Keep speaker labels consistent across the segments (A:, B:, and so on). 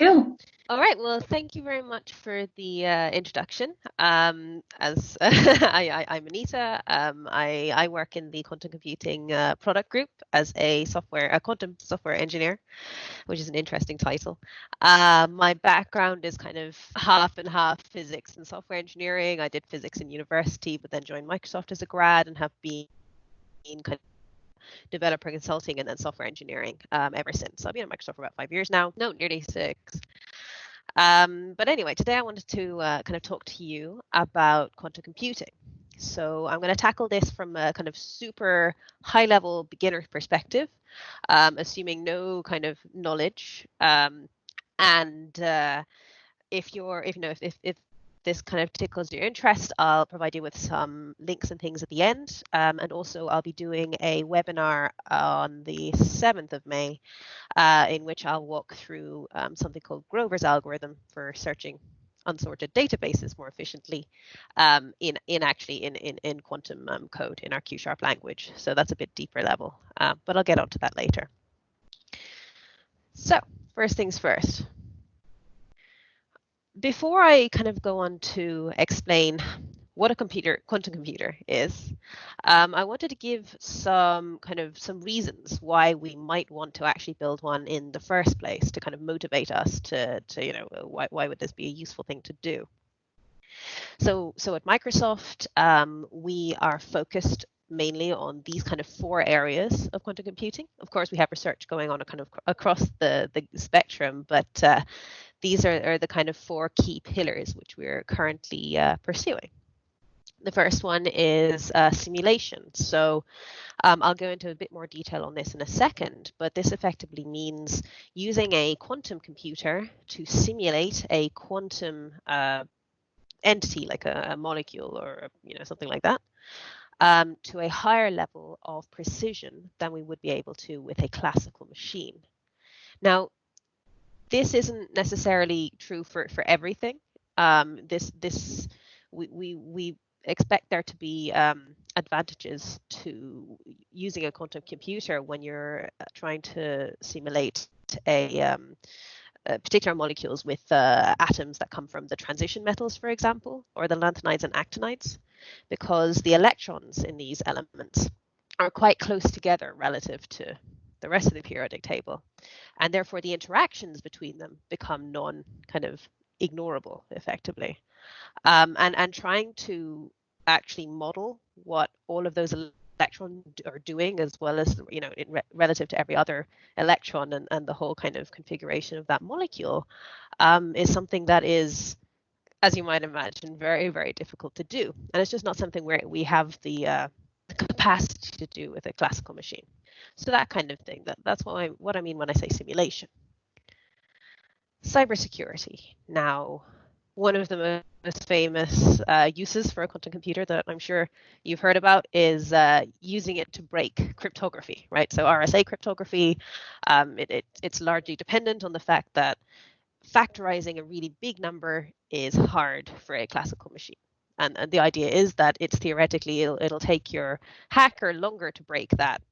A: Cool.
B: All right, well, thank you very much for the introduction. As I'm Anita, I work in the quantum computing product group as a quantum software engineer, which is an interesting title. My background is kind of half and half physics and software engineering. I did physics in university, but then joined Microsoft as a grad and have been kind of developer consulting and then software engineering ever since. So I've been at Microsoft for about 5 years now. No, nearly 6. But anyway, today I wanted to kind of talk to you about quantum computing. So I'm going to tackle this from a kind of super high level beginner perspective, assuming no kind of knowledge. And if this kind of tickles your interest, I'll provide you with some links and things at the end. And also I'll be doing a webinar on the 7th of May, in which I'll walk through something called Grover's algorithm for searching unsorted databases more efficiently in quantum code in our Q# language. So that's a bit deeper level, but I'll get onto that later. So first things first. Before I kind of go on to explain what a quantum computer is, I wanted to give some reasons why we might want to actually build one in the first place to kind of motivate us to why would this be a useful thing to do. So at Microsoft, we are focused mainly on these kind of 4 areas of quantum computing. Of course, we have research going on kind of across the spectrum, but these are the kind of 4 key pillars which we're currently pursuing. The first one is simulation. So I'll go into a bit more detail on this in a second, but this effectively means using a quantum computer to simulate a quantum entity like a molecule or something like that, to a higher level of precision than we would be able to with a classical machine. Now, this isn't necessarily true for everything. We expect there to be advantages to using a quantum computer when you're trying to simulate particular molecules with atoms that come from the transition metals, for example, or the lanthanides and actinides, because the electrons in these elements are quite close together relative to the rest of the periodic table, and therefore the interactions between them become kind of ignorable effectively. And trying to actually model what all of those electrons are doing, as well as relative to every other electron and the whole kind of configuration of that molecule, is something that is, as you might imagine, very, very difficult to do, and it's just not something where we have the capacity to do with a classical machine. So that kind of thing. That's what I mean when I say simulation. Cybersecurity. Now, one of the most famous uses for a quantum computer that I'm sure you've heard about is using it to break cryptography, right? So RSA cryptography, it's largely dependent on the fact that factorizing a really big number is hard for a classical machine. And the idea is that it's theoretically it'll take your hacker longer to break that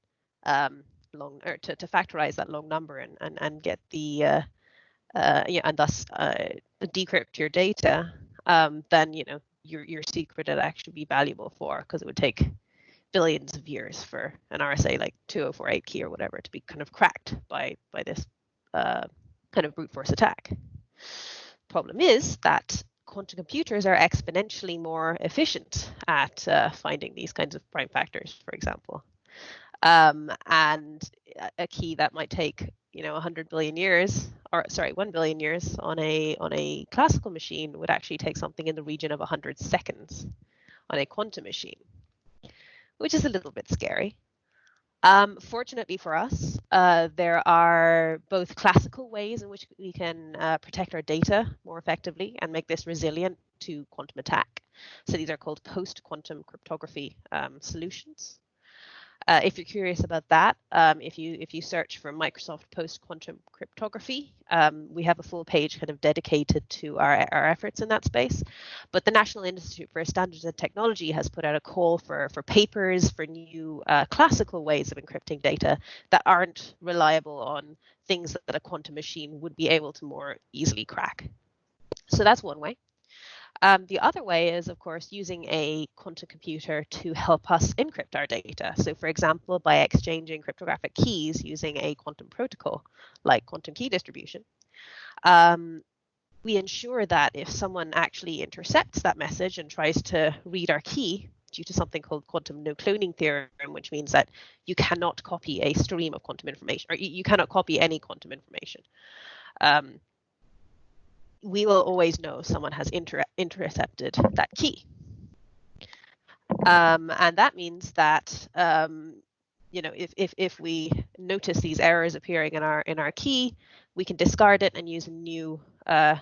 B: to factorize that long number and get the and thus decrypt your data, then your secret would actually be valuable for, because it would take billions of years for an RSA like 2048 key or whatever to be kind of cracked by this kind of brute force attack. Problem is that quantum computers are exponentially more efficient at finding these kinds of prime factors, for example. And a key that might take 100 billion years, or sorry, 1 billion years on a classical machine would actually take something in the region of 100 seconds on a quantum machine, which is a little bit scary. Fortunately for us, there are both classical ways in which we can protect our data more effectively and make this resilient to quantum attack. So these are called post-quantum cryptography solutions. If you're curious about that, if you search for Microsoft post-quantum cryptography, we have a full page kind of dedicated to our efforts in that space. But the National Institute for Standards and Technology has put out a call for papers for new classical ways of encrypting data that aren't reliable on things that a quantum machine would be able to more easily crack. So that's one way. The other way is, of course, using a quantum computer to help us encrypt our data. So, for example, by exchanging cryptographic keys using a quantum protocol like quantum key distribution, we ensure that if someone actually intercepts that message and tries to read our key due to something called quantum no cloning theorem, which means that you cannot copy a stream of quantum information, or you cannot copy any quantum information. We will always know someone has intercepted that key. And that means that, if we notice these errors appearing in our key, we can discard it and use a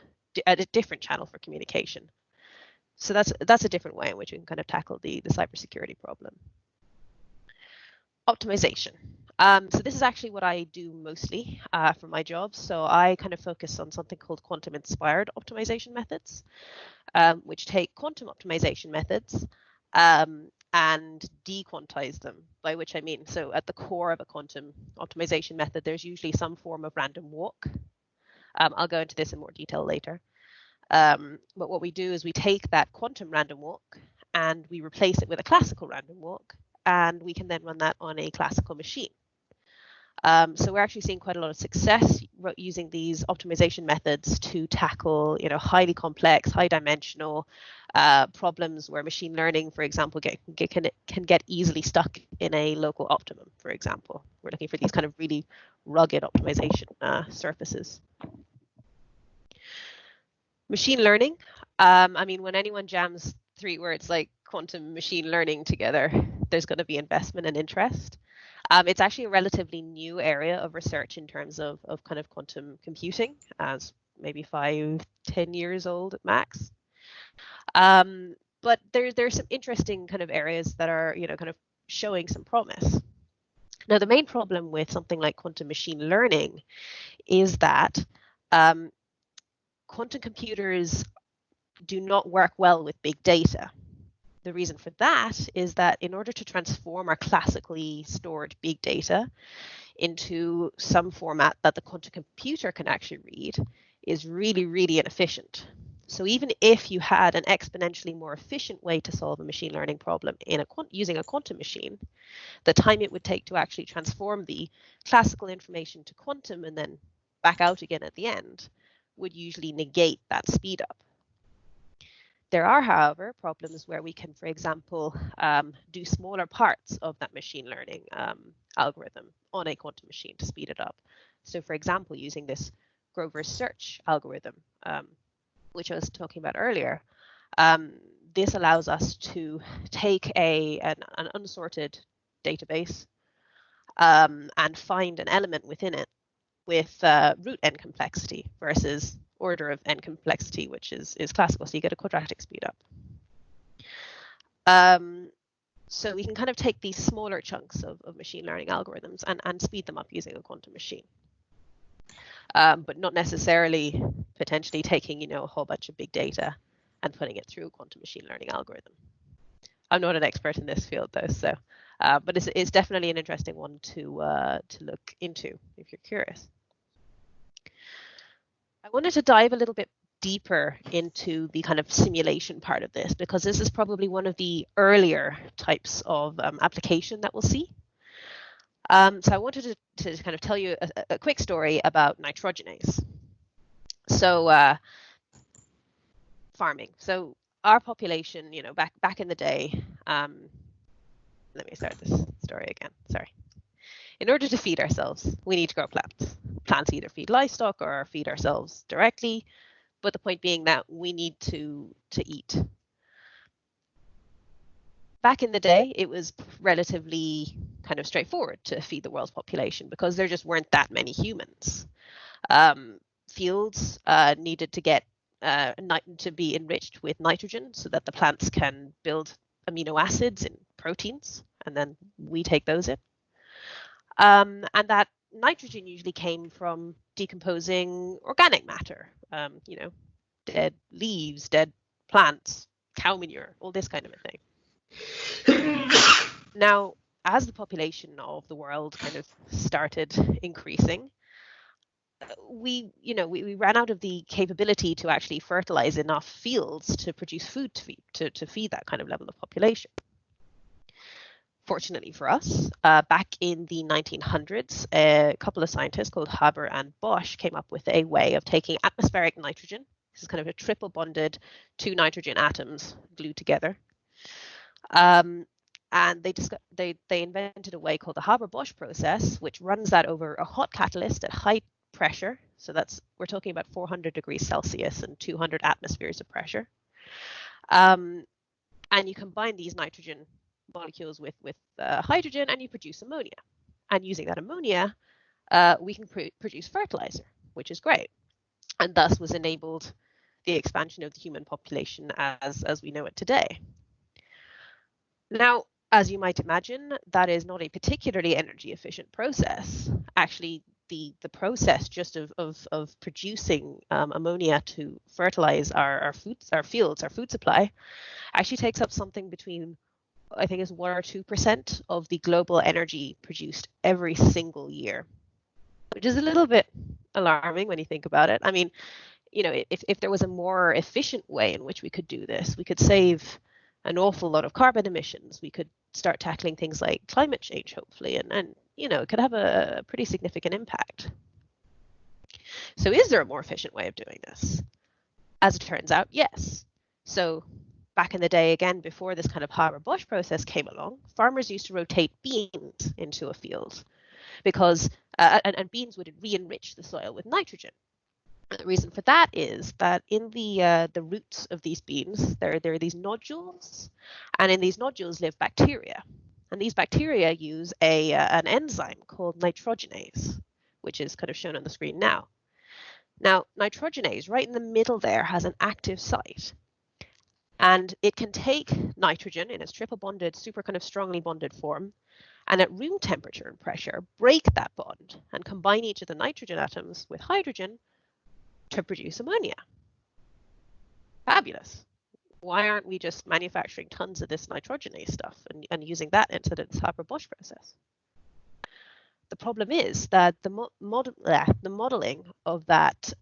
B: different channel for communication. So that's a different way in which we can kind of tackle the cybersecurity problem. Optimization. So this is actually what I do mostly for my job. So I kind of focus on something called quantum-inspired optimization methods, which take quantum optimization methods and dequantize them, by which I mean, so at the core of a quantum optimization method, there's usually some form of random walk. I'll go into this in more detail later. But what we do is we take that quantum random walk and we replace it with a classical random walk, and we can then run that on a classical machine. So we're actually seeing quite a lot of success using these optimization methods to tackle, highly complex, high-dimensional problems where machine learning, for example, can get easily stuck in a local optimum. For example, we're looking for these kind of really rugged optimization surfaces. Machine learning. When anyone jams three words like quantum machine learning together, there's going to be investment and interest. It's actually a relatively new area of research in terms of kind of quantum computing, as maybe 5-10 years old at max. But there's some interesting kind of areas that are, kind of showing some promise. Now, the main problem with something like quantum machine learning is that quantum computers do not work well with big data. The reason for that is that in order to transform our classically stored big data into some format that the quantum computer can actually read is really, really inefficient. So even if you had an exponentially more efficient way to solve a machine learning problem using a quantum machine, the time it would take to actually transform the classical information to quantum and then back out again at the end would usually negate that speed up. There are, however, problems where we can, for example, do smaller parts of that machine learning algorithm on a quantum machine to speed it up. So, for example, using this Grover's search algorithm, which I was talking about earlier, this allows us to take an unsorted database and find an element within it with root n complexity versus order of n complexity, which is classical, so you get a quadratic speed up. So we can kind of take these smaller chunks of machine learning algorithms and speed them up using a quantum machine, but not necessarily potentially taking a whole bunch of big data and putting it through a quantum machine learning algorithm. I'm not an expert in this field though, so but it's definitely an interesting one to look into if you're curious. I wanted to dive a little bit deeper into the kind of simulation part of this, because this is probably one of the earlier types of application that we'll see. So I wanted to kind of tell you a quick story about nitrogenase. So farming. So our population, back in the day, let me start this story again, sorry. In order to feed ourselves, we need to grow plants. Plants either feed livestock or feed ourselves directly, but the point being that we need to eat. Back in the day, it was relatively kind of straightforward to feed the world's population because there just weren't that many humans. Fields needed to get to be enriched with nitrogen so that the plants can build amino acids and proteins and then we take those in. And that nitrogen usually came from decomposing organic matter, dead leaves, dead plants, cow manure, all this kind of a thing. Now, as the population of the world kind of started increasing, we ran out of the capability to actually fertilize enough fields to produce food to feed that kind of level of population. Fortunately for us, back in the 1900s, a couple of scientists called Haber and Bosch came up with a way of taking atmospheric nitrogen. This is kind of a triple bonded 2 nitrogen atoms glued together. And they invented a way called the Haber-Bosch process, which runs that over a hot catalyst at high pressure. So we're talking about 400 degrees Celsius and 200 atmospheres of pressure. And you combine these nitrogen molecules with hydrogen, and you produce ammonia. And using that ammonia, we can produce fertilizer, which is great. And thus was enabled the expansion of the human population as we know it today. Now, as you might imagine, that is not a particularly energy efficient process. Actually, the process just of producing ammonia to fertilize our fields, our food supply, actually takes up something between, I think it's 1 or 2% of the global energy produced every single year, which is a little bit alarming when you think about it. I mean, if there was a more efficient way in which we could do this, we could save an awful lot of carbon emissions. We could start tackling things like climate change, hopefully, and it could have a pretty significant impact. So is there a more efficient way of doing this? As it turns out, yes. So back in the day, again, before this kind of Haber-Bosch process came along, farmers used to rotate beans into a field because, and beans would re-enrich the soil with nitrogen. And the reason for that is that in the roots of these beans, there are these nodules, and in these nodules live bacteria. And these bacteria use an enzyme called nitrogenase, which is kind of shown on the screen now. Now, nitrogenase, right in the middle there, has an active site. And it can take nitrogen in its triple bonded, super kind of strongly bonded form, and at room temperature and pressure, break that bond and combine each of the nitrogen atoms with hydrogen to produce ammonia. Fabulous. Why aren't we just manufacturing tons of this nitrogenase stuff and using that into this Haber-Bosch process? The problem is that the modeling of that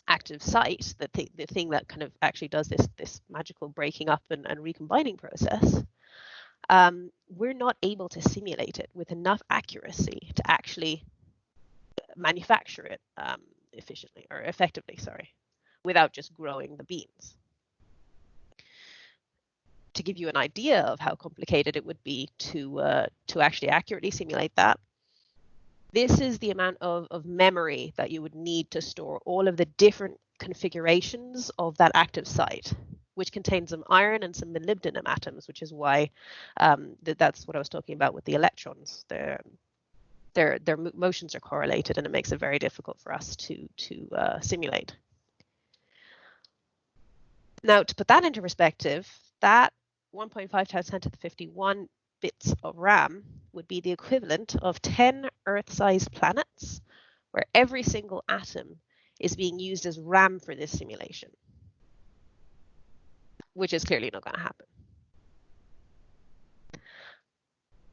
B: active site, the thing that kind of actually does this magical breaking up and recombining process, we're not able to simulate it with enough accuracy to actually manufacture it efficiently or effectively, without just growing the beans. To give you an idea of how complicated it would be to actually accurately simulate that, this is the amount of memory that you would need to store all of the different configurations of that active site, which contains some iron and some molybdenum atoms, which is why that's what I was talking about with the electrons. Their motions are correlated, and it makes it very difficult for us to simulate. Now, to put that into perspective, that 1.5 times 10 to the 51 bits of RAM would be the equivalent of 10 Earth-sized planets, where every single atom is being used as RAM for this simulation, which is clearly not going to happen.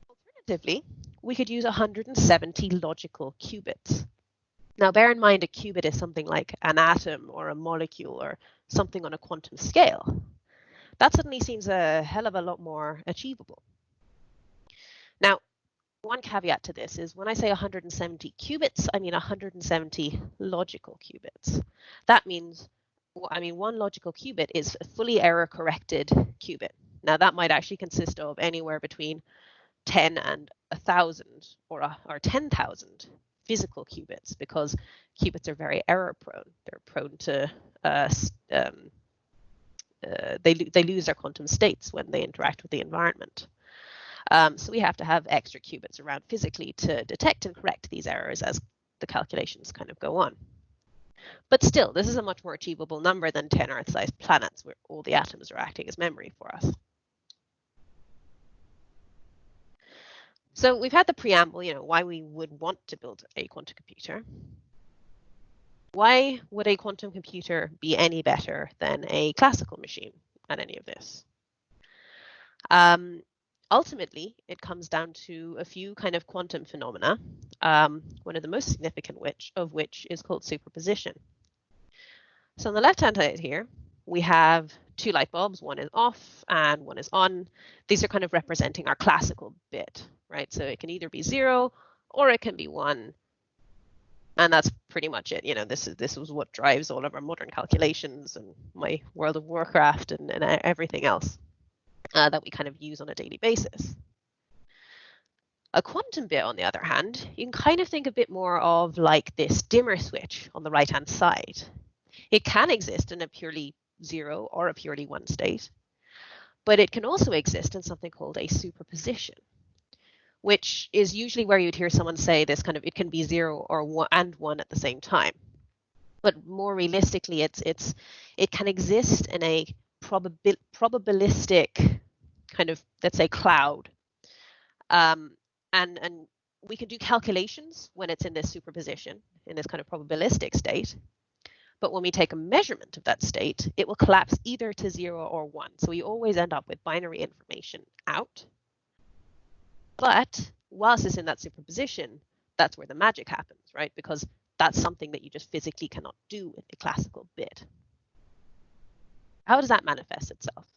B: Alternatively, we could use 170 logical qubits. Now, bear in mind, a qubit is something like an atom or a molecule or something on a quantum scale. That suddenly seems a hell of a lot more achievable. Now, one caveat to this is when I say 170 qubits, I mean 170 logical qubits. That means, one logical qubit is a fully error-corrected qubit. Now, that might actually consist of anywhere between 10 and 1,000 or 10,000 physical qubits, because qubits are very error-prone. They're prone to they lose their quantum states when they interact with the environment. So we have to have extra qubits around physically to detect and correct these errors as the calculations kind of go on. But still, this is a much more achievable number than 10 Earth-sized planets where all the atoms are acting as memory for us. So we've had the preamble, why we would want to build a quantum computer. Why would a quantum computer be any better than a classical machine at any of this? Ultimately, it comes down to a few kind of quantum phenomena, one of the most significant of which is called superposition. So on the left-hand side here, we have two light bulbs. One is off and one is on. These are kind of representing our classical bit, right? So it can either be 0 or it can be 1. And that's pretty much it. This is what drives all of our modern calculations and my World of Warcraft and everything else that we kind of use on a daily basis. A quantum bit, on the other hand, you can kind of think a bit more of like this dimmer switch on the right-hand side. It can exist in a purely 0 or a purely 1 state, but it can also exist in something called a superposition, which is usually where you'd hear someone say this kind of, it can be 0 or 1 and 1 at the same time. But more realistically, it can exist in a probabilistic kind of, let's say, cloud. And we can do calculations when it's in this superposition, in this kind of probabilistic state. But when we take a measurement of that state, it will collapse either to 0 or 1. So we always end up with binary information out. But whilst it's in that superposition, that's where the magic happens, right? Because that's something that you just physically cannot do with a classical bit. How does that manifest itself?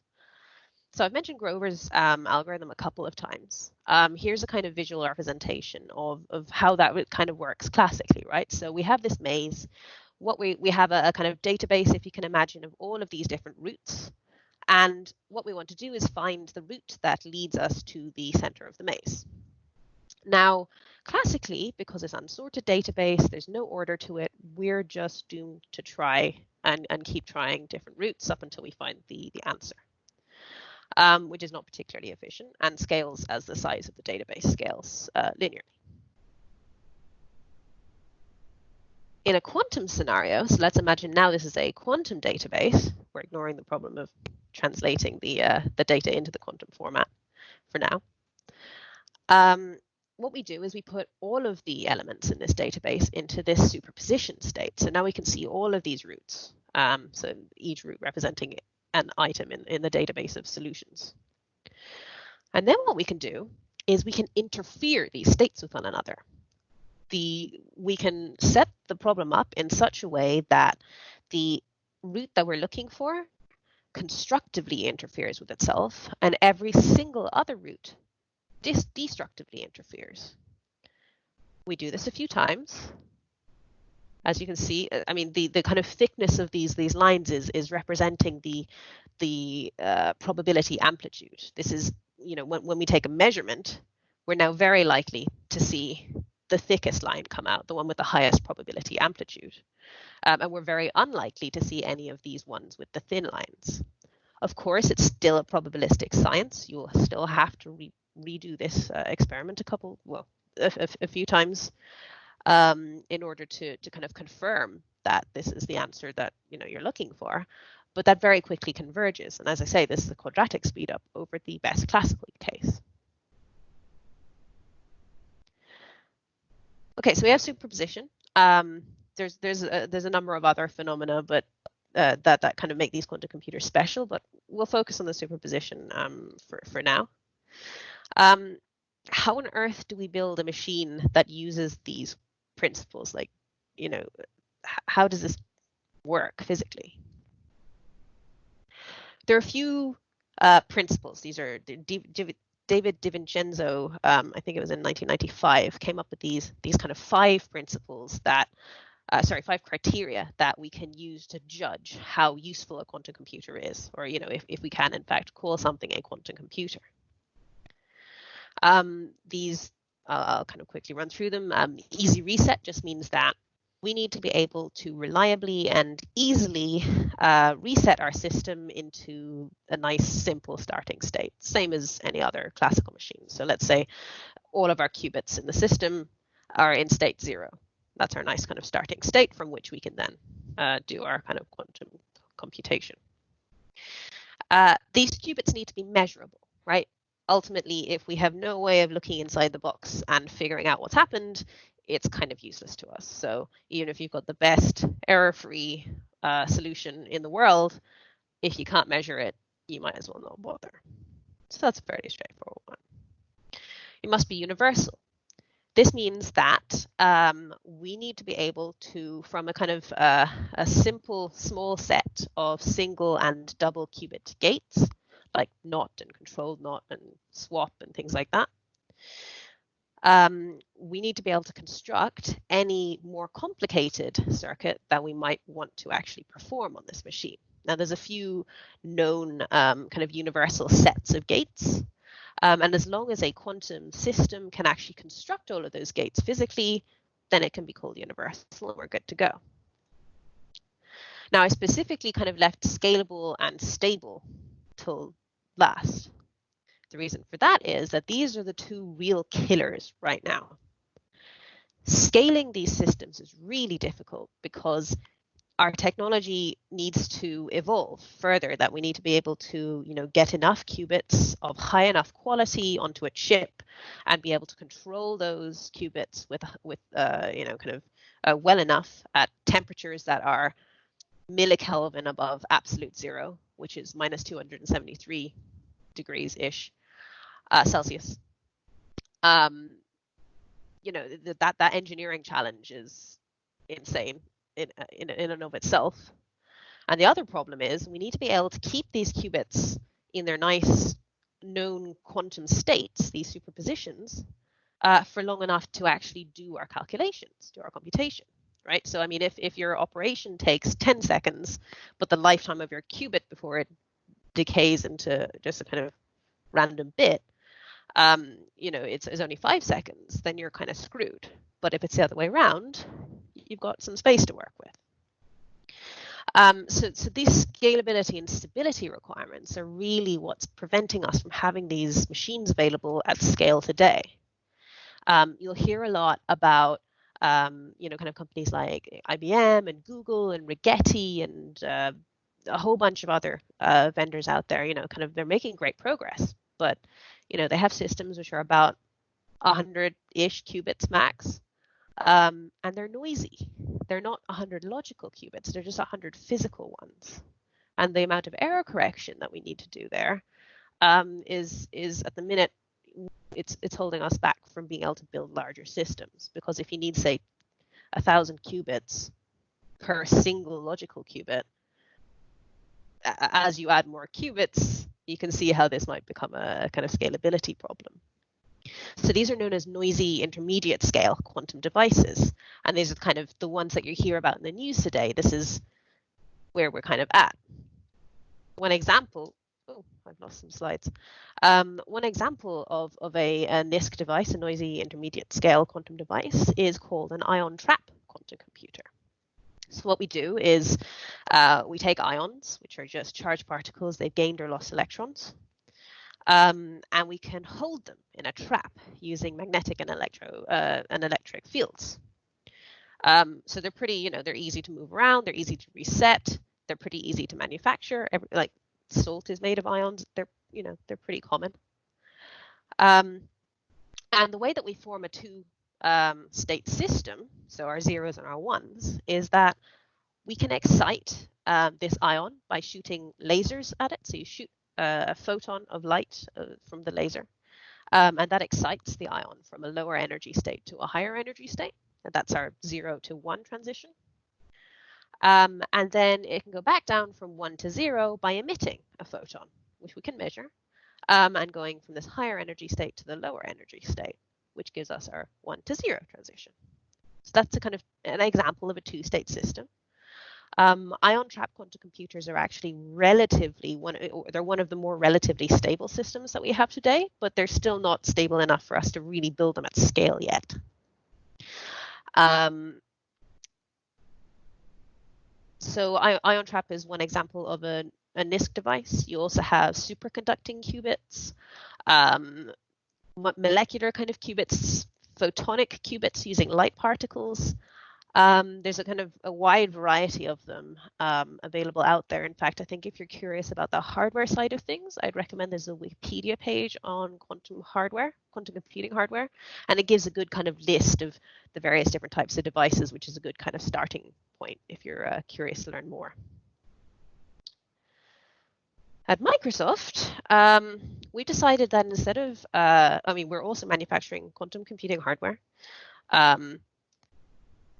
B: So I've mentioned Grover's algorithm a couple of times. Here's a kind of visual representation of how that kind of works classically, right? So we have this maze. What we have a kind of database, if you can imagine, of all of these different routes. And what we want to do is find the route that leads us to the center of the maze. Now, classically, because it's unsorted database, there's no order to it, we're just doomed to try and keep trying different routes up until we find the answer, which is not particularly efficient and scales as the size of the database scales linearly. In a quantum scenario, so let's imagine now this is a quantum database. We're ignoring the problem of translating the data into the quantum format for now. What we do is we put all of the elements in this database into this superposition state. So now we can see all of these routes. So each route representing an item in the database of solutions. And then what we can do is we can interfere these states with one another. We can set the problem up in such a way that the route that we're looking for constructively interferes with itself, and every single other route destructively interferes. We do this a few times. As you can see, I mean, the kind of thickness of these lines is representing the probability amplitude. This is, when we take a measurement, we're now very likely to see the thickest line come out, the one with the highest probability amplitude. And we're very unlikely to see any of these ones with the thin lines. Of course, it's still a probabilistic science. You'll still have to redo this experiment a few times in order to kind of confirm that this is the answer that you're looking for. But that very quickly converges. And as I say, this is a quadratic speedup over the best classical case. Okay, so we have superposition. There's a number of other phenomena, but that kind of make these quantum computers special. But we'll focus on the superposition for now. How on earth do we build a machine that uses these principles? Like, how does this work physically? There are a few principles. These are David DiVincenzo, I think it was in 1995, came up with these kind of 5 principles that, 5 criteria that we can use to judge how useful a quantum computer is, or if we can in fact call something a quantum computer. These, I'll kind of quickly run through them. Easy reset just means that we need to be able to reliably and easily reset our system into a nice, simple starting state, same as any other classical machine. So let's say all of our qubits in the system are in state 0. That's our nice kind of starting state from which we can then do our kind of quantum computation. These qubits need to be measurable, right? ultimately, if we have no way of looking inside the box and figuring out what's happened, it's kind of useless to us. So even if you've got the best error-free solution in the world, if you can't measure it, you might as well not bother. So that's a fairly straightforward one. It must be universal. This means that we need to be able to, from a kind of a simple small set of single and double qubit gates, like NOT and controlled NOT and swap and things like that, we need to be able to construct any more complicated circuit that we might want to actually perform on this machine. Now, there's a few known kind of universal sets of gates. And as long as a quantum system can actually construct all of those gates physically, then it can be called universal and we're good to go. Now, I specifically kind of left scalable and stable till last. The reason for that is that these are the two real killers right now. Scaling these systems is really difficult because our technology needs to evolve further, that we need to be able to, get enough qubits of high enough quality onto a chip and be able to control those qubits with well enough at temperatures that are millikelvin above absolute zero, which is minus 273 degrees-ish Celsius. That engineering challenge is insane in and of itself. And the other problem is we need to be able to keep these qubits in their nice known quantum states, these superpositions, for long enough to actually do our calculations, do our computation, right? So, I mean, if your operation takes 10 seconds, but the lifetime of your qubit before it decays into just a kind of random bit, it's only 5 seconds, then you're kind of screwed. But if it's the other way around, you've got some space to work with. So these scalability and stability requirements are really what's preventing us from having these machines available at scale today. You'll hear a lot about, kind of companies like IBM and Google and Rigetti and a whole bunch of other vendors out there, they're making great progress, but, they have systems which are about 100-ish qubits max. And they're noisy. They're not 100 logical qubits, they're just 100 physical ones. And the amount of error correction that we need to do there is at the minute, it's holding us back from being able to build larger systems. Because if you need, say, 1,000 qubits per single logical qubit, as you add more qubits, you can see how this might become a kind of scalability problem. So these are known as noisy intermediate scale quantum devices. And these are kind of the ones that you hear about in the news today. This is where we're kind of at. One example, I've lost some slides. One example of a NISQ device, a noisy intermediate scale quantum device, is called an ion trap quantum computer. So what we do is we take ions, which are just charged particles. They've gained or lost electrons. And we can hold them in a trap using magnetic and electric fields. So they're pretty, they're easy to move around. They're easy to reset. They're pretty easy to manufacture. Like salt is made of ions. They're pretty common. And the way that we form a two-state system, so our zeros and our ones, is that we can excite this ion by shooting lasers at it. So you shoot a photon of light from the laser, and that excites the ion from a lower energy state to a higher energy state, and that's our 0 to 1 transition. And then it can go back down from 1 to 0 by emitting a photon, which we can measure, and going from this higher energy state to the lower energy state, which gives us our 1 to 0 transition. So that's a kind of an example of a two-state system. Ion trap quantum computers are actually they're one of the more relatively stable systems that we have today, but they're still not stable enough for us to really build them at scale yet. So ion trap is one example of a NISQ device. You also have superconducting qubits, molecular kind of qubits, photonic qubits using light particles, There's a kind of a wide variety of them available out there. In fact, I think if you're curious about the hardware side of things, I'd recommend there's a Wikipedia page on quantum hardware, quantum computing hardware, and it gives a good kind of list of the various different types of devices, which is a good kind of starting point if you're curious to learn more. At Microsoft, we decided that instead of, we're also manufacturing quantum computing hardware.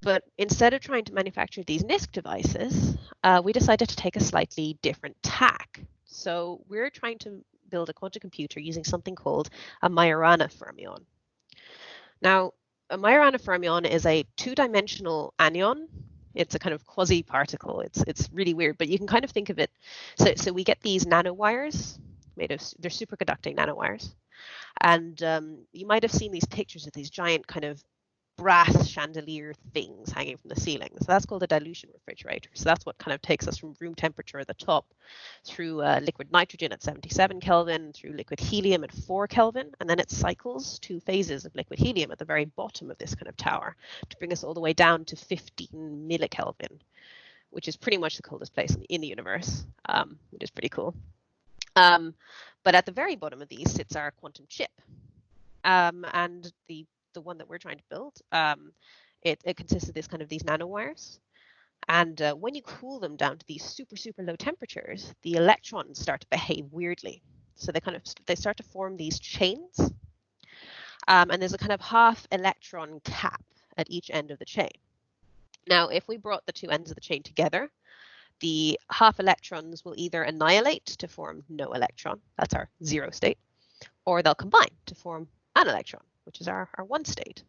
B: But instead of trying to manufacture these NISQ devices, we decided to take a slightly different tack. So we're trying to build a quantum computer using something called a Majorana fermion. Now, a Majorana fermion is a two-dimensional anion. It's a kind of quasi-particle. It's really weird, but you can kind of think of it. So we get these nanowires they're superconducting nanowires. And you might have seen these pictures of these giant kind of brass chandelier things hanging from the ceiling. So that's called a dilution refrigerator. So that's what kind of takes us from room temperature at the top through liquid nitrogen at 77 Kelvin, through liquid helium at 4 Kelvin, and then it cycles 2 phases of liquid helium at the very bottom of this kind of tower to bring us all the way down to 15 millikelvin, which is pretty much the coldest place in the universe, which is pretty cool. But at the very bottom of these sits our quantum chip. And the one that we're trying to build, it consists of these nanowires. And when you cool them down to these super, super low temperatures, the electrons start to behave weirdly. So they start to form these chains. And there's a kind of half electron cap at each end of the chain. Now, if we brought the two ends of the chain together, the half electrons will either annihilate to form no electron, that's our 0 state, or they'll combine to form an electron, which is our 1 state.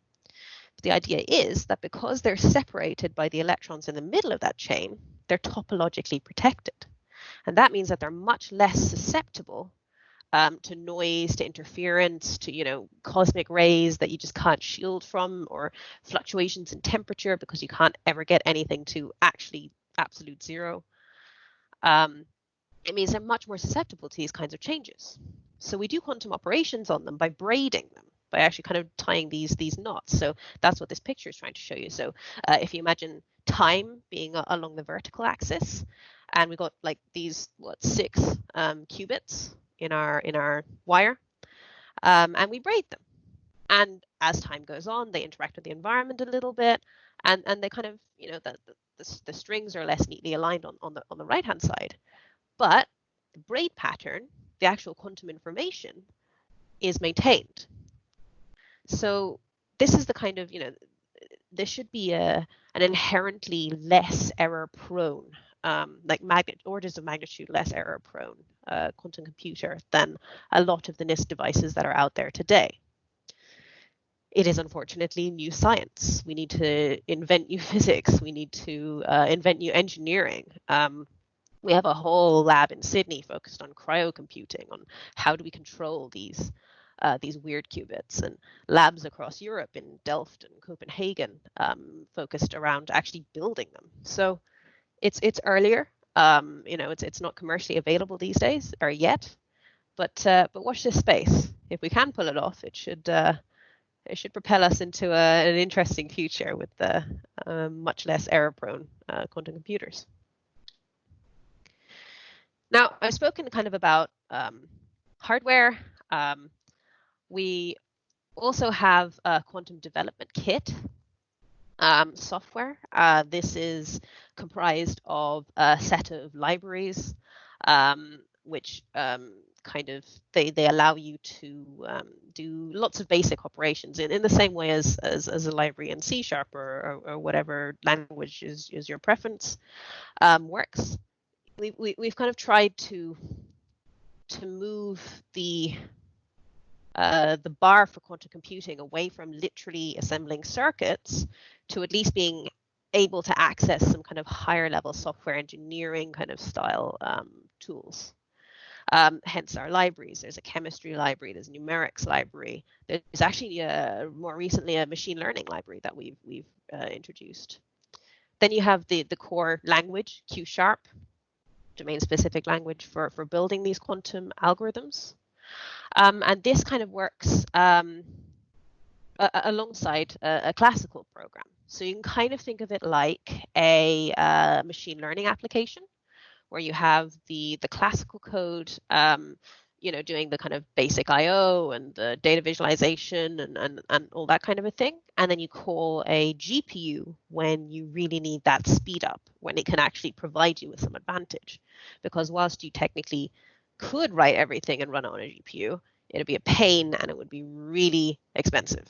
B: But the idea is that because they're separated by the electrons in the middle of that chain, they're topologically protected. And that means that they're much less susceptible to noise, to interference, to cosmic rays that you just can't shield from, or fluctuations in temperature because you can't ever get anything to actually absolute 0. It means they're much more susceptible to these kinds of changes. So we do quantum operations on them by braiding them, by actually kind of tying these knots. So that's what this picture is trying to show you. So if you imagine time being along the vertical axis, and we've got like these 6 qubits in our wire, and we braid them. And as time goes on, they interact with the environment a little bit, and they kind of, the strings are less neatly aligned on the right hand side. But the braid pattern, the actual quantum information, is maintained. So this is the kind of, this should be an inherently less error prone, like orders of magnitude less error prone quantum computer than a lot of the NISQ devices that are out there today. It is unfortunately new science. We need to invent new physics. We need to invent new engineering. We have a whole lab in Sydney focused on cryocomputing, on how do we control these weird qubits, and labs across Europe in Delft and Copenhagen focused around actually building them. So it's earlier. It's not commercially available these days or yet, but watch this space. If we can pull it off, it should propel us into an interesting future with much less error-prone quantum computers. Now, I've spoken kind of about hardware. We also have a quantum development kit software. This is comprised of a set of libraries, which they allow you to do lots of basic operations in the same way as a library in C# or whatever language is your preference works. We've kind of tried to move the bar for quantum computing away from literally assembling circuits to at least being able to access some kind of higher level software engineering kind of style tools. Hence our libraries. There's a chemistry library, there's a numerics library. There's actually more recently a machine learning library that we've introduced. Then you have the core language, Q#, domain-specific language for building these quantum algorithms. And this kind of works alongside a classical program. So you can kind of think of it like a machine learning application where you have the classical code, doing the kind of basic I/O and the data visualization and all that kind of a thing. And then you call a GPU when you really need that speed up, when it can actually provide you with some advantage. Because whilst you technically could write everything and run it on a GPU, it'd be a pain and it would be really expensive.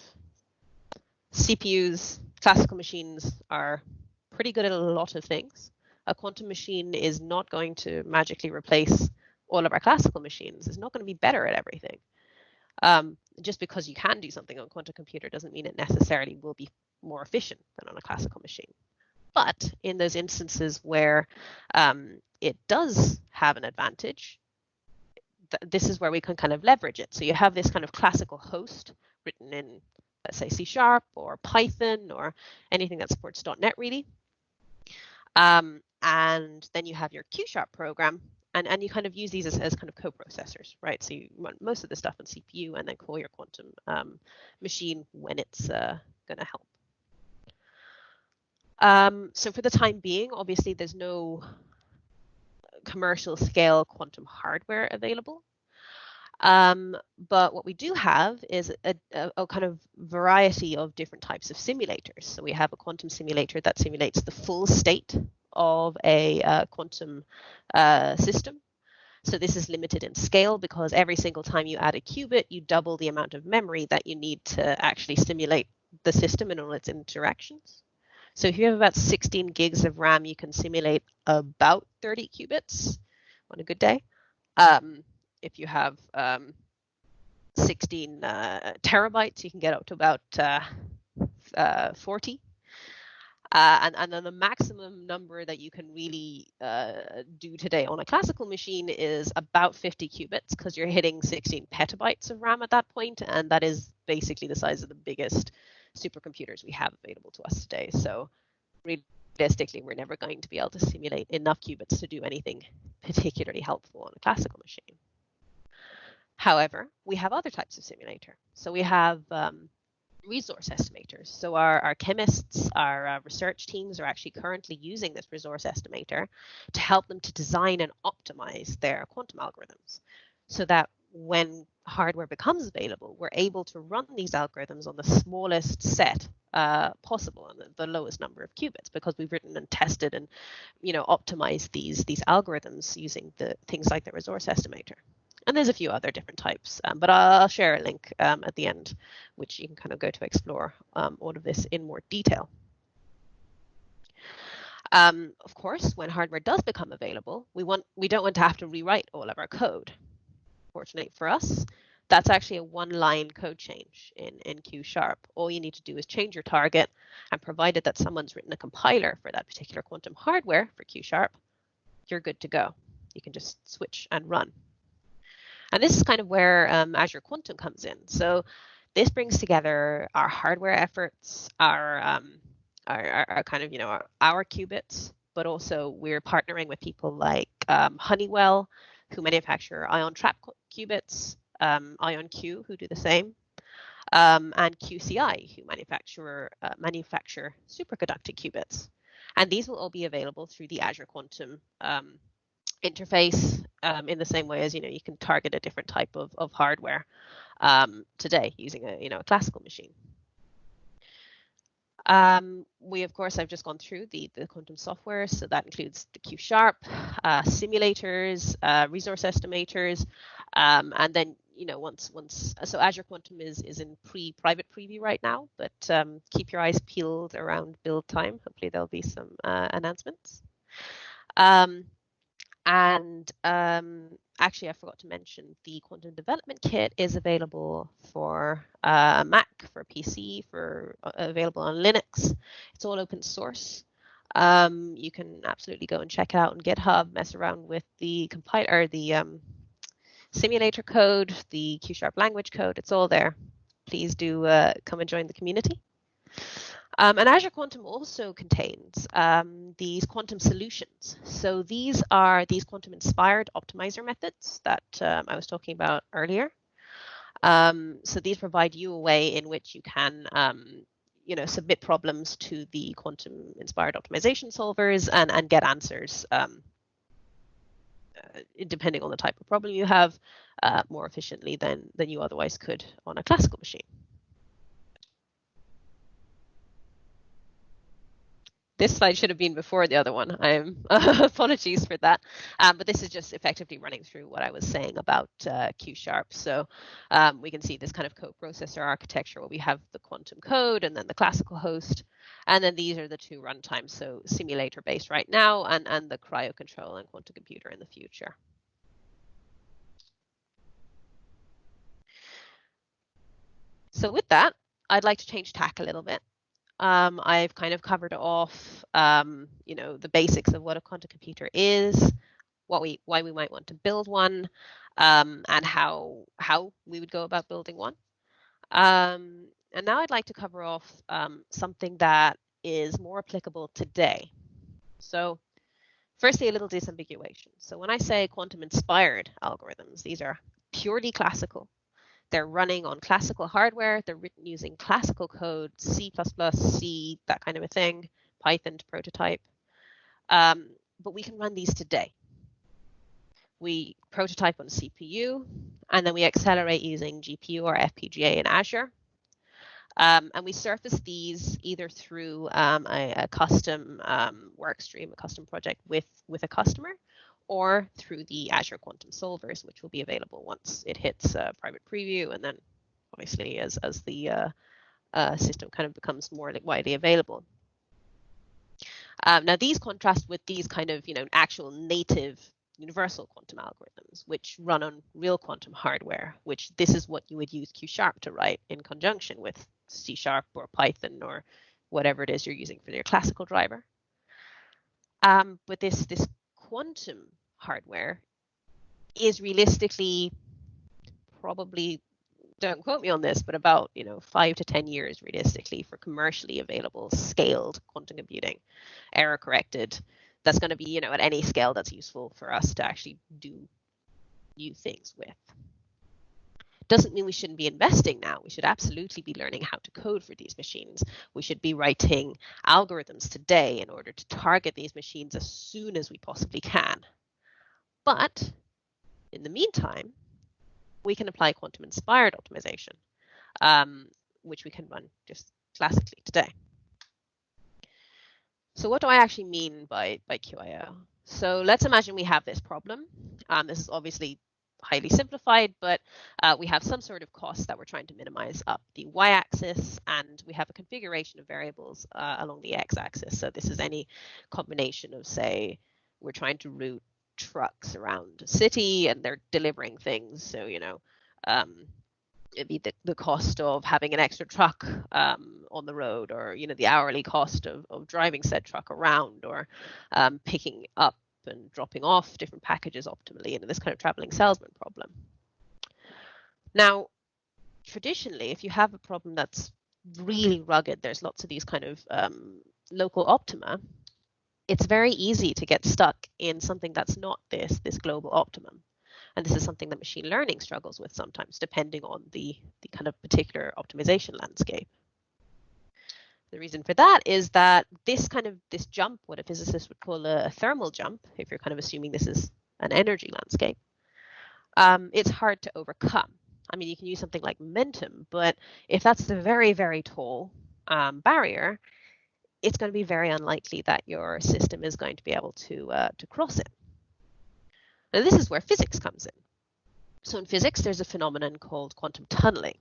B: CPUs, classical machines are pretty good at a lot of things. A quantum machine is not going to magically replace all of our classical machines. It's not going to be better at everything. Just because you can do something on a quantum computer doesn't mean it necessarily will be more efficient than on a classical machine. But in those instances where it does have an advantage, this is where we can kind of leverage it. So you have this kind of classical host written in, let's say, C# or Python or anything that supports .NET really. And then you have your Q# program, and you kind of use these as kind of co-processors, right? So you run most of the stuff on CPU and then call your quantum machine when it's going to help. So for the time being, obviously, there's no commercial scale quantum hardware available. But what we do have is a kind of variety of different types of simulators. So we have a quantum simulator that simulates the full state of a quantum system. So this is limited in scale because every single time you add a qubit, you double the amount of memory that you need to actually simulate the system and all its interactions. So if you have about 16 gigs of RAM, you can simulate about 30 qubits on a good day. If you have 16 terabytes, you can get up to about 40. And then the maximum number that you can really do today on a classical machine is about 50 qubits because you're hitting 16 petabytes of RAM at that point, and that is basically the size of the biggest supercomputers we have available to us today. So realistically, we're never going to be able to simulate enough qubits to do anything particularly helpful on a classical machine. However, we have other types of simulator. So we have resource estimators. So our chemists, our research teams are actually currently using this resource estimator to help them to design and optimize their quantum algorithms so that when hardware becomes available, we're able to run these algorithms on the smallest set possible and the lowest number of qubits because we've written and tested and optimized these algorithms using the things like the resource estimator. And there's a few other different types, but I'll share a link at the end, which you can kind of go to explore all of this in more detail. Of course, when hardware does become available, we don't want to have to rewrite all of our code. Fortunately for us, that's actually a one-line code change in Q#. All you need to do is change your target, and provided that someone's written a compiler for that particular quantum hardware for Q#, you're good to go. You can just switch and run. And this is kind of where Azure Quantum comes in. So this brings together our hardware efforts, our kind of, our qubits, but also we're partnering with people like Honeywell, who manufacture ion trap qubits, IonQ, who do the same, and QCI, who manufacture superconducting qubits. And these will all be available through the Azure Quantum interface in the same way as you can target a different type of hardware today using a classical machine. We of course I've just gone through the quantum software, so that includes the Q#, simulators, resource estimators, and then once so Azure Quantum is in private preview right now, but keep your eyes peeled around build time. Hopefully there'll be some announcements. Actually, I forgot to mention the quantum development kit is available for Mac, for PC, available on Linux. It's all open source. You can absolutely go and check it out on GitHub, mess around with the compiler, the simulator code, the Q# language code. It's all there. Please do come and join the community. And Azure Quantum also contains these quantum solutions. So these are these quantum-inspired optimizer methods that I was talking about earlier. So these provide you a way in which you can submit problems to the quantum-inspired optimization solvers and get answers depending on the type of problem you have more efficiently than you otherwise could on a classical machine. This slide should have been before the other one. I'm apologies for that. But this is just effectively running through what I was saying about Q#. So we can see this kind of co-processor architecture where we have the quantum code and then the classical host. And then these are the two runtimes. So simulator based right now and the cryo control and quantum computer in the future. So with that, I'd like to change tack a little bit. I've kind of covered off, the basics of what a quantum computer is, why we might want to build one, and how we would go about building one. And now I'd like to cover off something that is more applicable today. So firstly, a little disambiguation. So when I say quantum-inspired algorithms, these are purely classical. They're running on classical hardware. They're written using classical code, C++, C, that kind of a thing, Python to prototype. But we can run these today. We prototype on CPU, and then we accelerate using GPU or FPGA in Azure. And we surface these either through a custom work stream, a custom project with a customer, or through the Azure Quantum Solvers, which will be available once it hits private preview, and then obviously as the system kind of becomes more widely available. Now these contrast with these kind of actual native universal quantum algorithms, which run on real quantum hardware, which this is what you would use Q# to write in conjunction with C# or Python or whatever it is you're using for your classical driver. But this quantum hardware is realistically probably, don't quote me on this, but about 5 to 10 years realistically for commercially available scaled quantum computing, error corrected. That's going to be at any scale that's useful for us to actually do new things with. Doesn't mean we shouldn't be investing now. We should absolutely be learning how to code for these machines. We should be writing algorithms today in order to target these machines as soon as we possibly can. But in the meantime, we can apply quantum-inspired optimization, which we can run just classically today. So what do I actually mean by QIO? So let's imagine we have this problem. This is obviously highly simplified, but we have some sort of cost that we're trying to minimize up the y-axis, and we have a configuration of variables along the x-axis. So this is any combination of, say, we're trying to route trucks around a city and they're delivering things. So, it'd be the cost of having an extra truck on the road, or, the hourly cost of driving said truck around, or picking up and dropping off different packages optimally, this kind of traveling salesman problem. Now, traditionally, if you have a problem that's really rugged, there's lots of these kind of local optima, it's very easy to get stuck in something that's not this global optimum. And this is something that machine learning struggles with sometimes, depending on the kind of particular optimization landscape. The reason for that is that this jump, what a physicist would call a thermal jump, if you're kind of assuming this is an energy landscape, it's hard to overcome. I mean, you can use something like momentum, but if that's the very, very tall barrier, it's going to be very unlikely that your system is going to be able to cross it. Now, this is where physics comes in. So in physics, there's a phenomenon called quantum tunneling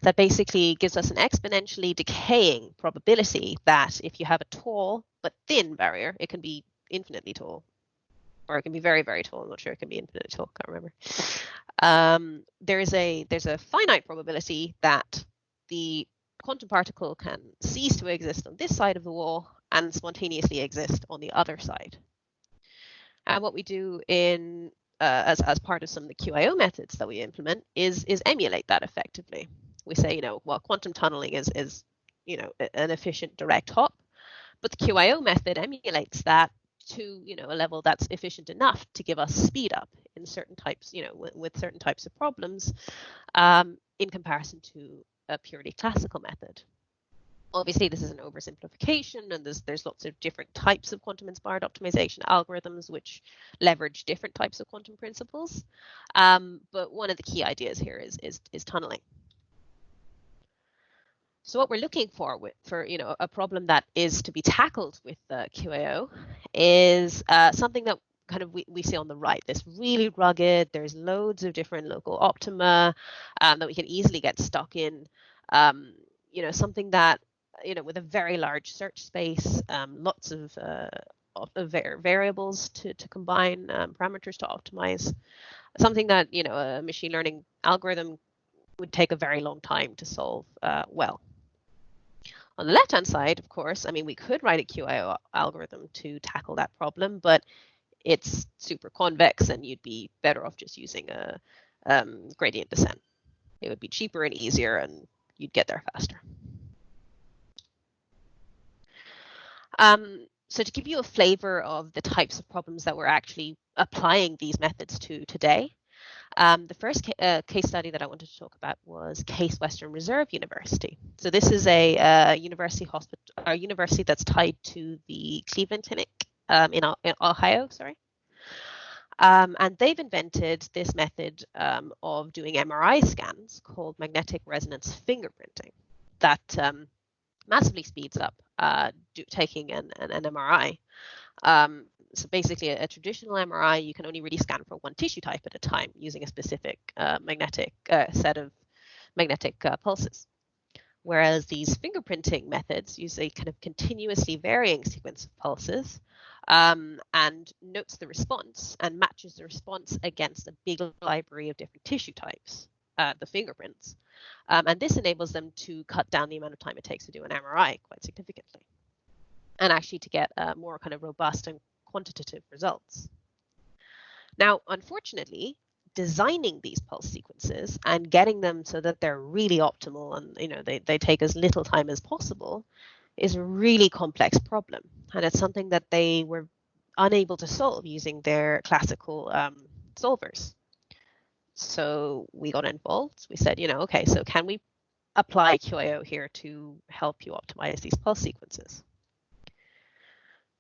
B: that basically gives us an exponentially decaying probability that if you have a tall but thin barrier, it can be infinitely tall, or it can be very, very tall. I'm not sure it can be infinitely tall, can't remember. There's a finite probability that the quantum particle can cease to exist on this side of the wall and spontaneously exist on the other side. And what we do in as part of some of the QIO methods that we implement is emulate that effectively. We say, well, quantum tunneling is an efficient direct hop, but the QIO method emulates that to, a level that's efficient enough to give us speed up in certain types, with certain types of problems, in comparison to a purely classical method. Obviously, this is an oversimplification, and there's lots of different types of quantum-inspired optimization algorithms which leverage different types of quantum principles. But one of the key ideas here is tunneling. So what we're looking for a problem that is to be tackled with QAO is something that kind of we see on the right. This really rugged. There's loads of different local optima that we can easily get stuck in. Something that with a very large search space, lots of variables to combine, parameters to optimize. Something that a machine learning algorithm would take a very long time to solve well. On the left-hand side, of course, we could write a QAO algorithm to tackle that problem, but it's super convex, and you'd be better off just using a gradient descent. It would be cheaper and easier, and you'd get there faster. So to give you a flavor of the types of problems that we're actually applying these methods to today, the first case study that I wanted to talk about was Case Western Reserve University. So this is a university that's tied to the Cleveland Clinic in Ohio, and they've invented this method of doing MRI scans called magnetic resonance fingerprinting that massively speeds up taking an MRI. So basically, a traditional MRI, you can only really scan for one tissue type at a time using a specific magnetic set of magnetic pulses. Whereas these fingerprinting methods use a kind of continuously varying sequence of pulses and notes the response and matches the response against a big library of different tissue types, the fingerprints. And this enables them to cut down the amount of time it takes to do an MRI quite significantly, and actually to get more kind of robust and quantitative results. Now, unfortunately, designing these pulse sequences and getting them so that they're really optimal and they take as little time as possible is a really complex problem, and it's something that they were unable to solve using their classical solvers. So we got involved. We said, okay, so can we apply QAO here to help you optimize these pulse sequences?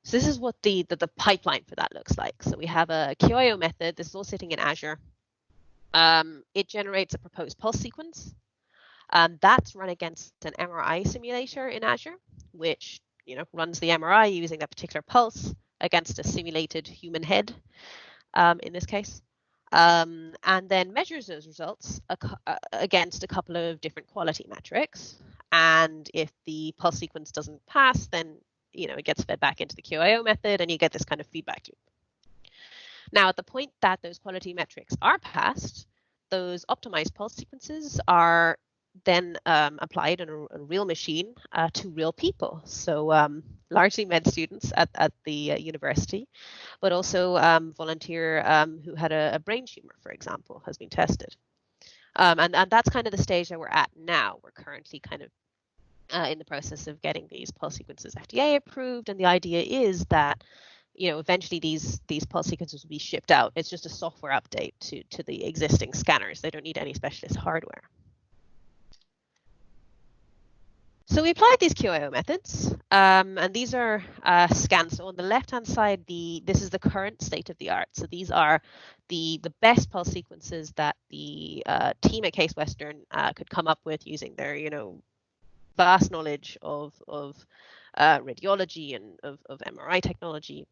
B: So this is what the pipeline for that looks like. So we have a QAO method. This is all sitting in Azure. It generates a proposed pulse sequence. That's run against an MRI simulator in Azure, which runs the MRI using that particular pulse against a simulated human head, in this case, and then measures those results against a couple of different quality metrics. And if the pulse sequence doesn't pass, then it gets fed back into the QAO method, and you get this kind of feedback loop. Now, at the point that those quality metrics are passed, those optimized pulse sequences are then applied on a real machine to real people. So largely med students at the university, but also volunteer who had a brain tumor, for example, has been tested. And that's kind of the stage that we're at now. We're currently kind of in the process of getting these pulse sequences FDA approved, and the idea is that eventually these pulse sequences will be shipped out. It's just a software update to the existing scanners. They don't need any specialist hardware. So we applied these QAO methods, and these are scans. So on the left-hand side, this is the current state of the art. So these are the best pulse sequences that the team at Case Western could come up with using their vast knowledge of radiology and of MRI technology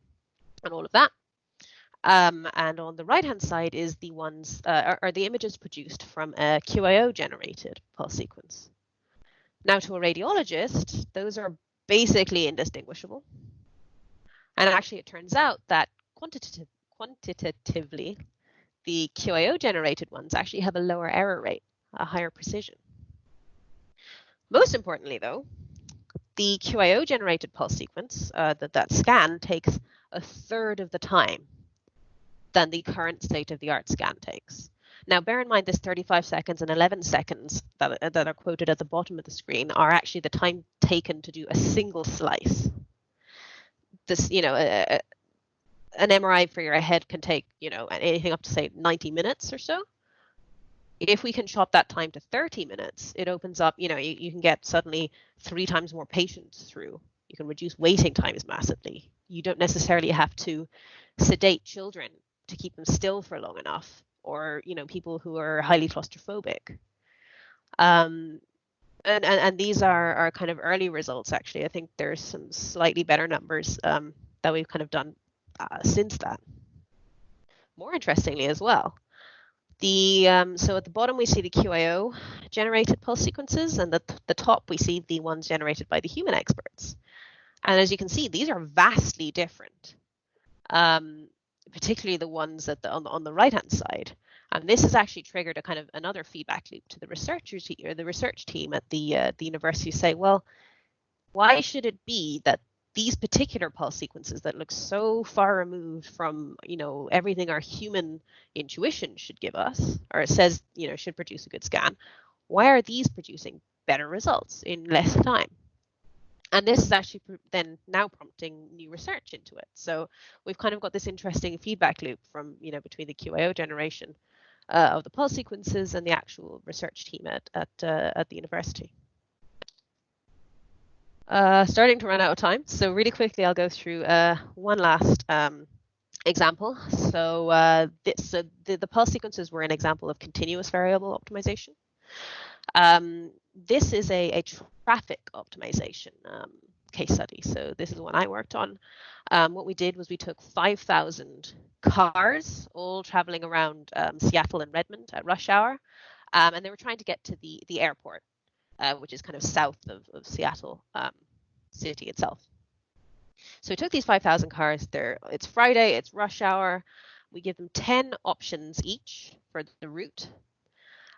B: and all of that. And on the right-hand side is the ones are the images produced from a QAO generated pulse sequence. Now, to a radiologist, those are basically indistinguishable. And actually, it turns out that quantitatively, the QAO generated ones actually have a lower error rate, a higher precision. Most importantly, though, the QAO generated pulse sequence, that scan, takes a third of the time than the current state-of-the-art scan takes. Now, bear in mind this 35 seconds and 11 seconds that are quoted at the bottom of the screen are actually the time taken to do a single slice. This, an MRI for your head can take, anything up to say 90 minutes or so. If we can chop that time to 30 minutes, it opens up, you can get suddenly 3 times more patients through. You can reduce waiting times massively. You don't necessarily have to sedate children to keep them still for long enough, or, people who are highly claustrophobic. And these are kind of early results, actually. I think there's some slightly better numbers that we've kind of done since that. More interestingly as well, so at the bottom we see the QIO generated pulse sequences, and at the top we see the ones generated by the human experts. And as you can see, these are vastly different, particularly the ones on the right-hand side. And this has actually triggered a kind of another feedback loop to the researchers or the research team at the university, say, well, why should it be that these particular pulse sequences that look so far removed from, everything our human intuition should give us, or it says, should produce a good scan, why are these producing better results in less time? And this is actually then now prompting new research into it. So we've kind of got this interesting feedback loop from, between the QIO generation of the pulse sequences and the actual research team at the university. Starting to run out of time, so really quickly I'll go through one last example. So the pulse sequences were an example of continuous variable optimization. This is a traffic optimization case study. So this is the one I worked on. What we did was we took 5,000 cars, all traveling around Seattle and Redmond at rush hour, and they were trying to get to the airport, which is kind of south of Seattle city itself. So we took these 5,000 cars. It's Friday, it's rush hour. We give them 10 options each for the route.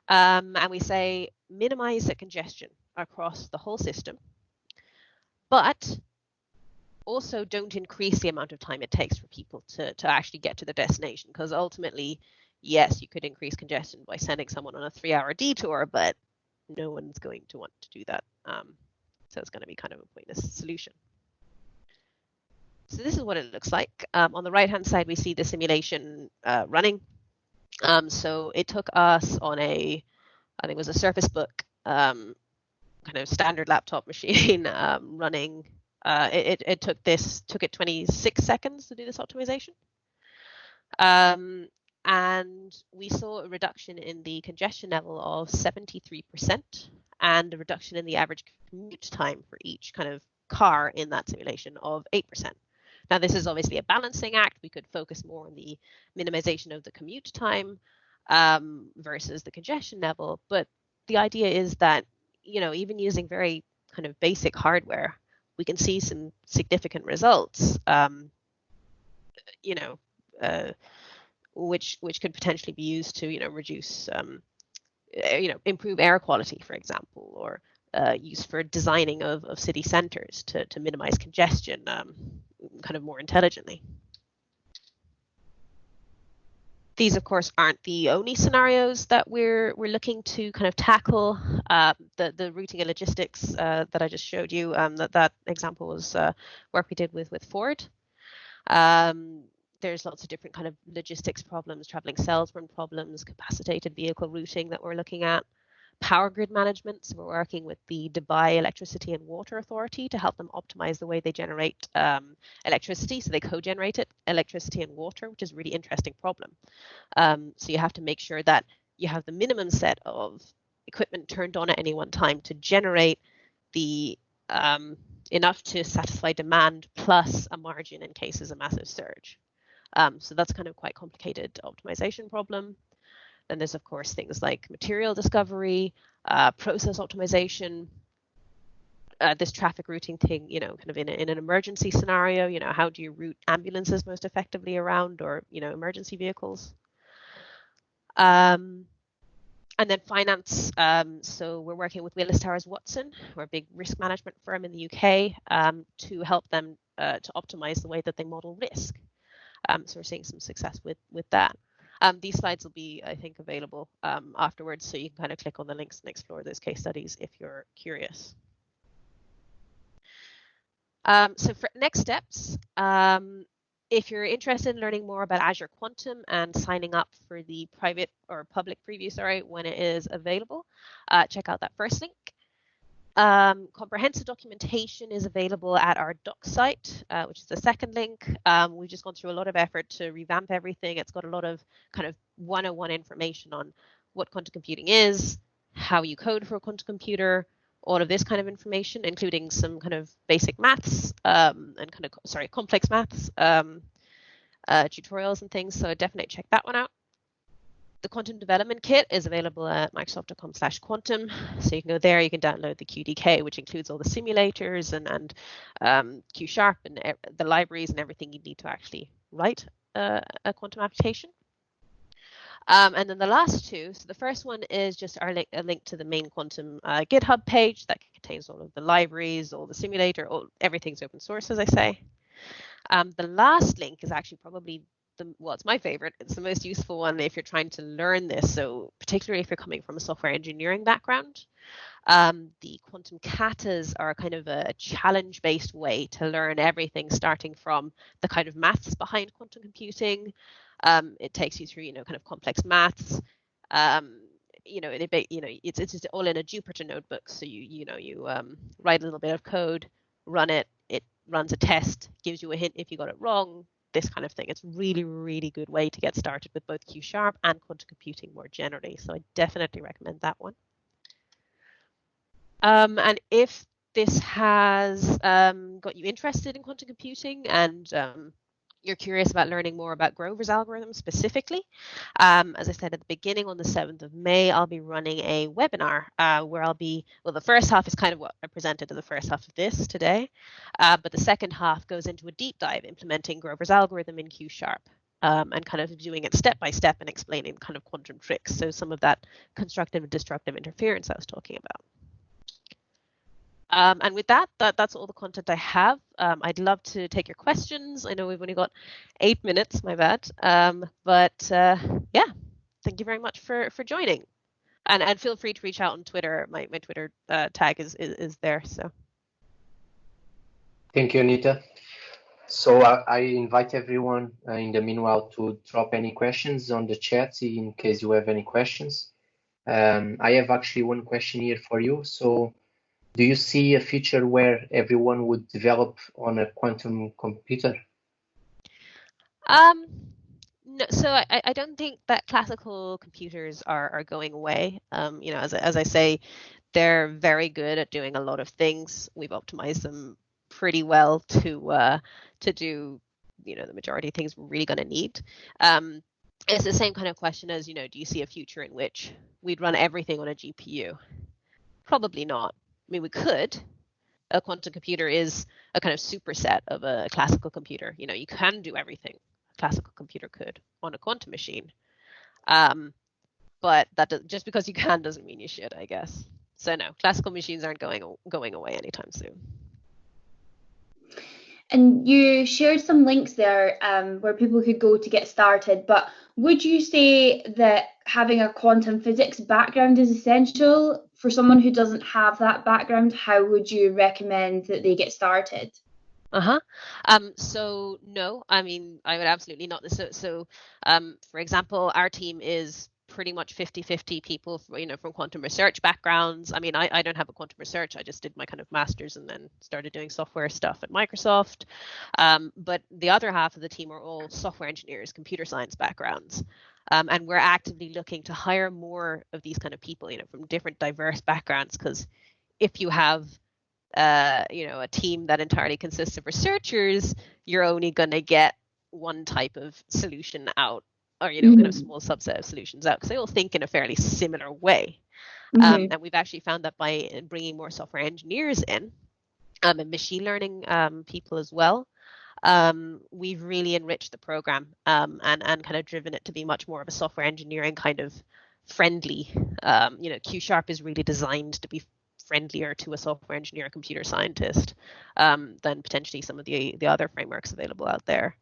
B: And we say minimize the congestion across the whole system, but also don't increase the amount of time it takes for people to actually get to the destination, because ultimately, yes, you could increase congestion by sending someone on a 3-hour detour, but no one's going to want to do that. So it's going to be kind of a pointless solution. So this is what it looks like. On the right-hand side, we see the simulation running. So it took us on I think it was a Surface Book, kind of standard laptop machine running. It took it 26 seconds to do this optimization. And we saw a reduction in the congestion level of 73% and a reduction in the average commute time for each kind of car in that simulation of 8%. Now, this is obviously a balancing act. We could focus more on the minimization of the commute time versus the congestion level. But the idea is that, even using very kind of basic hardware, we can see some significant results, which could potentially be used to, reduce, improve air quality, for example, or used for designing of city centers to minimize congestion kind of more intelligently. These, of course, aren't the only scenarios that we're looking to kind of tackle. The routing and logistics that I just showed you, that example was work we did with Ford. There's lots of different kind of logistics problems, traveling salesman problems, capacitated vehicle routing that we're looking at. Power grid management, so we're working with the Dubai Electricity and Water Authority to help them optimize the way they generate electricity. So they co-generate electricity and water, which is a really interesting problem. So you have to make sure that you have the minimum set of equipment turned on at any one time to generate the enough to satisfy demand plus a margin in case there's a massive surge. So that's kind of quite complicated optimization problem. Then there's, of course, things like material discovery, process optimization, this traffic routing thing, kind of in an emergency scenario, how do you route ambulances most effectively around, or, emergency vehicles? And then finance. So we're working with Willis Towers Watson, we're a big risk management firm in the UK, to help them to optimize the way that they model risk. So we're seeing some success with that. These slides will be, I think, available afterwards, so you can kind of click on the links and explore those case studies if you're curious. So for next steps, If you're interested in learning more about Azure Quantum and signing up for the private or public preview, when it is available, check out that first link. Comprehensive documentation is available at our docs site, which is the second link. We've just gone through a lot of effort to revamp everything. It's got a lot of kind of 101 information on what quantum computing is, how you code for a quantum computer, all of this kind of information, including some kind of basic maths and complex maths tutorials and things. So definitely check that one out. The Quantum Development Kit is available at microsoft.com/quantum. So you can go there, you can download the QDK, which includes all the simulators and Q# and the libraries and everything you need to actually write a quantum application. And then the last two, so the first one is just a link to the main quantum GitHub page that contains all of the libraries, all the simulator, everything's open source, as I say. The last link is actually probably it's my favorite. It's the most useful one if you're trying to learn this. So particularly if you're coming from a software engineering background. The quantum katas are kind of a challenge-based way to learn everything, starting from the kind of maths behind quantum computing. It takes you through, kind of complex maths. It's all in a Jupyter notebook. So you write a little bit of code, run it. It runs a test, gives you a hint if you got it wrong. This kind of thing. It's really, really good way to get started with both Q# and quantum computing more generally. So I definitely recommend that one. And if this has got you interested in quantum computing and you're curious about learning more about Grover's algorithm specifically, as I said at the beginning, on the 7th of May, I'll be running a webinar where the first half is kind of what I presented in the first half of this today, but the second half goes into a deep dive implementing Grover's algorithm in Q#, and kind of doing it step by step and explaining kind of quantum tricks. So some of that constructive and destructive interference I was talking about. And with that's all the content I have. I'd love to take your questions. I know we've only got 8 minutes, my bad. Yeah, thank you very much for joining. And feel free to reach out on Twitter. My Twitter tag is there. So.
A: Thank you, Anita. So I invite everyone in the meanwhile to drop any questions on the chat in case you have any questions. I have actually one question here for you. So, do you see a future where everyone would develop on a quantum computer?
B: No, so I don't think that classical computers are going away. As I say, they're very good at doing a lot of things. We've optimized them pretty well to do the majority of things we're really going to need. It's the same kind of question as do you see a future in which we'd run everything on a GPU? Probably not. I mean, we could. A quantum computer is a kind of superset of a classical computer. You can do everything a classical computer could on a quantum machine. But just because you can doesn't mean you should, I guess. So no, classical machines aren't going away anytime soon.
C: And you shared some links there where people could go to get started, but would you say that having a quantum physics background is essential for someone who doesn't have that background? How would you recommend that they get started?
B: So no, I mean, I would absolutely not. So for example, our team is pretty much 50-50 people, from quantum research backgrounds. I mean, I don't have a quantum research. I just did my kind of master's and then started doing software stuff at Microsoft. But the other half of the team are all software engineers, computer science backgrounds. And we're actively looking to hire more of these kind of people, from different diverse backgrounds, because if you have a team that entirely consists of researchers, you're only going to get one type of solution out, or kind of small subset of solutions out, because they all think in a fairly similar way. And we've actually found that by bringing more software engineers in, and machine learning people as well, we've really enriched the program and kind of driven it to be much more of a software engineering kind of friendly. Q# is really designed to be friendlier to a software engineer, computer scientist, than potentially some of the other frameworks available out there.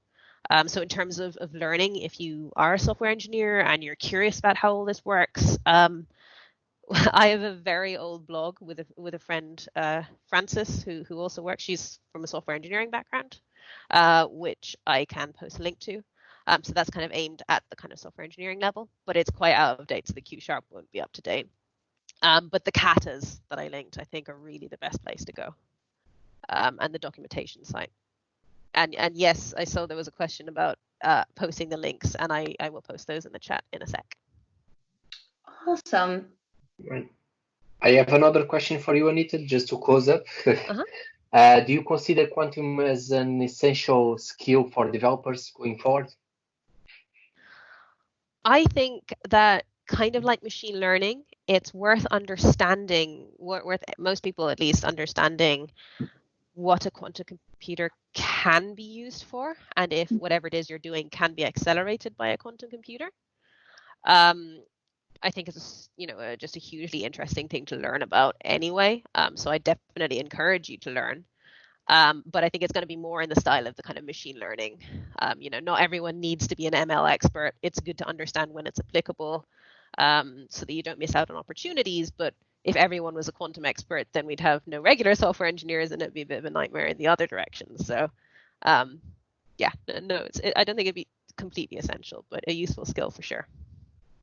B: So in terms of learning, if you are a software engineer and you're curious about how all this works, I have a very old blog with a friend, Frances, who also works. She's from a software engineering background. which I can post a link to. So that's kind of aimed at the kind of software engineering level, but it's quite out of date, so the Q# won't be up to date. But the katas that I linked, I think, are really the best place to go, and the documentation site. And yes, I saw there was a question about posting the links, and I will post those in the chat in a sec.
C: Awesome.
A: Right. I have another question for you, Anita, just to close up. Do you consider quantum as an essential skill for developers going forward?
B: I think that, kind of like machine learning, it's worth understanding, worth most people at least understanding what a quantum computer can be used for, and if whatever it is you're doing can be accelerated by a quantum computer. I think it's just a hugely interesting thing to learn about anyway. So I definitely encourage you to learn. But I think it's going to be more in the style of the kind of machine learning. Not everyone needs to be an ML expert. It's good to understand when it's applicable, so that you don't miss out on opportunities. But if everyone was a quantum expert, then we'd have no regular software engineers, and it'd be a bit of a nightmare in the other direction. So, I don't think it'd be completely essential, but a useful skill for sure.